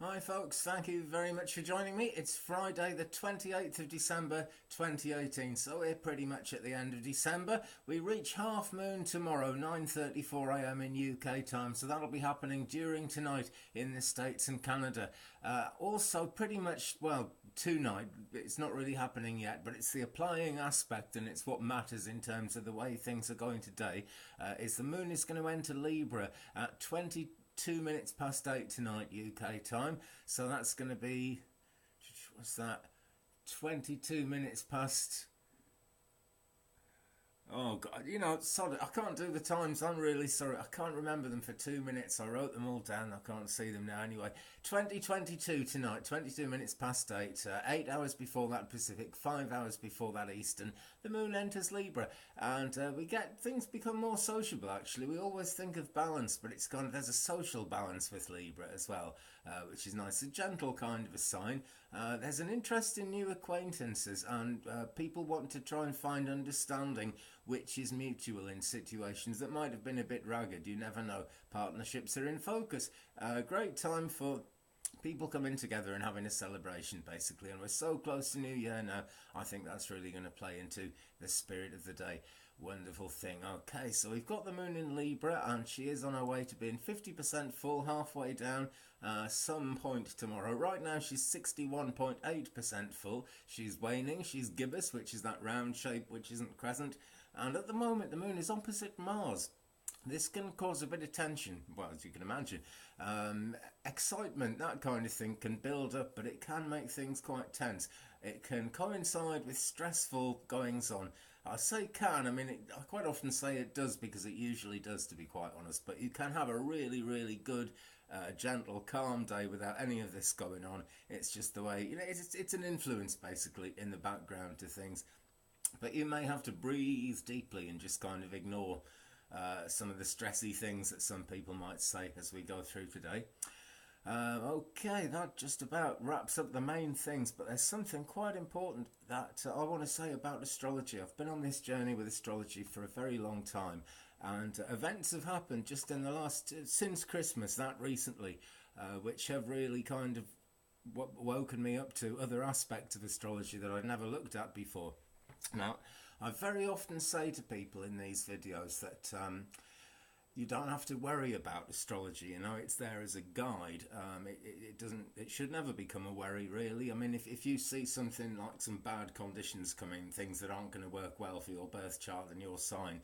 Hi folks, thank you very much for joining me. It's Friday the 28th of December 2018, so we're pretty much at the end of December. We reach half moon tomorrow, 9:34 a.m. in UK time, so that'll be happening during tonight in the States and Canada. Also pretty much, well, tonight, it's not really happening yet, but it's the applying aspect and it's what matters in terms of the way things are going today, is the moon is going to enter Libra at 2 minutes past 8 tonight UK time, so that's going to be, what's that, 22 minutes past. Oh God, sorry, I can't do the times. I'm really sorry. I can't remember them for 2 minutes. I wrote them all down. I can't see them now. Anyway, 2022 tonight, 22 minutes past 8. 8 hours before that Pacific, 5 hours before that Eastern. The moon enters Libra, and we get things become more sociable. Actually, we always think of balance, but it's kind of there's a social balance with Libra as well, which is nice. A gentle kind of a sign. There's an interest in new acquaintances, and people want to try and find understanding which is mutual in situations that might have been a bit ragged. You never know. Partnerships are in focus. Great time for people coming together and having a celebration, basically. And we're so close to New Year now. I think that's really going to play into the spirit of the day. Wonderful thing. Okay, so we've got the moon in Libra, and she is on her way to being 50% full, halfway down some point tomorrow. Right now, she's 61.8% full. She's waning. She's gibbous, which is that round shape which isn't crescent. And at the moment, the moon is opposite Mars. This can cause a bit of tension, well, as you can imagine. Excitement, that kind of thing can build up, but it can make things quite tense. It can coincide with stressful goings on. I say can, I quite often say it does because it usually does, to be quite honest. But you can have a really, really good, gentle, calm day without any of this going on. It's just the way, it's an influence basically in the background to things. But you may have to breathe deeply and just kind of ignore some of the stressy things that some people might say as we go through today. Okay, that just about wraps up the main things, but there's something quite important that I want to say about astrology. I've been on this journey with astrology for a very long time, and events have happened just in the since Christmas, that recently, which have really kind of woken me up to other aspects of astrology that I'd never looked at before. Now, I very often say to people in these videos that you don't have to worry about astrology. It's there as a guide. It should never become a worry, really. If you see something like some bad conditions coming, things that aren't going to work well for your birth chart and your sign,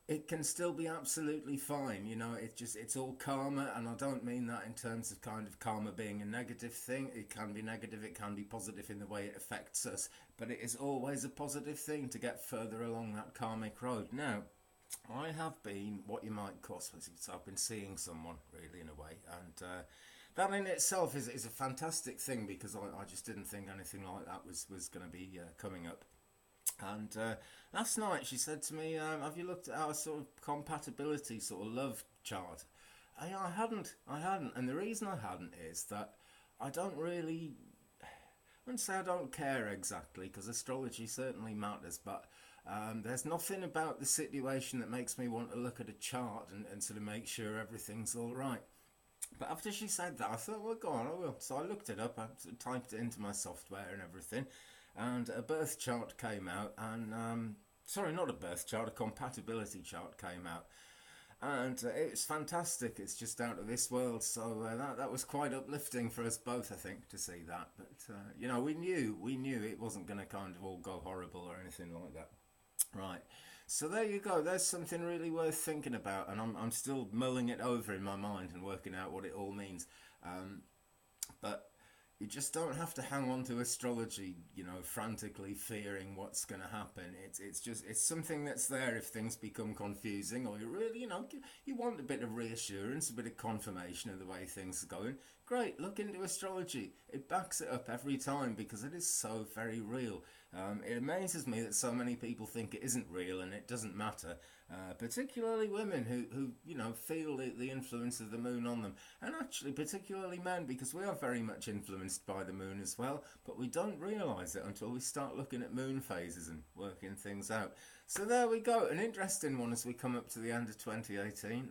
it can still be absolutely fine. It's all karma, and I don't mean that in terms of kind of karma being a negative thing. It can be negative, it can be positive in the way it affects us, but it is always a positive thing to get further along that karmic road. Now, I have been what you might call, so I've been seeing someone, really, in a way, and that in itself is a fantastic thing, because I just didn't think anything like that was going to be coming up. And last night she said to me, have you looked at our sort of compatibility sort of love chart? I hadn't. And the reason I hadn't is that I don't really, I wouldn't say I don't care exactly, because astrology certainly matters, but there's nothing about the situation that makes me want to look at a chart and sort of make sure everything's all right. But after she said that, I thought, well, go on, I will. So I looked it up, I sort of typed it into my software and everything, and a birth chart came out, and sorry, not a birth chart, a compatibility chart came out, and it was fantastic. It's just out of this world. So that was quite uplifting for us both, I think, to see that. But we knew it wasn't going to kind of all go horrible or anything like that. Right, so there you go. There's something really worth thinking about, and I'm still mulling it over in my mind and working out what it all means. But you just don't have to hang on to astrology, frantically fearing what's going to happen. It's something that's there if things become confusing, or you really, you want a bit of reassurance, a bit of confirmation of the way things are going. Great, look into astrology. It backs it up every time because it is so very real. It amazes me that so many people think it isn't real and it doesn't matter, particularly women who feel the influence of the moon on them, and actually particularly men, because we are very much influenced by the moon as well, but we don't realise it until we start looking at moon phases and working things out. So there we go, an interesting one as we come up to the end of 2018.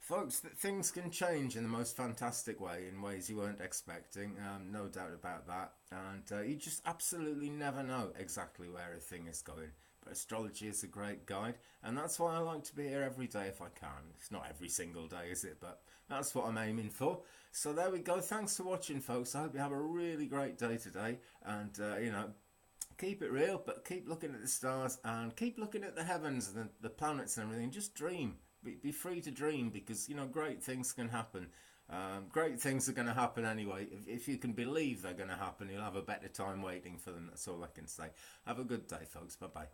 Folks, that things can change in the most fantastic way, in ways you weren't expecting, no doubt about that. And you just absolutely never know exactly where a thing is going. But astrology is a great guide, and that's why I like to be here every day if I can. It's not every single day, is it? But that's what I'm aiming for. So there we go. Thanks for watching, folks. I hope you have a really great day today, and keep it real, but keep looking at the stars and keep looking at the heavens and the planets and everything. Just dream. Be free to dream, because great things can happen. Great things are going to happen anyway. If you can believe they're going to happen, you'll have a better time waiting for them. That's all I can say. Have a good day, folks. Bye bye.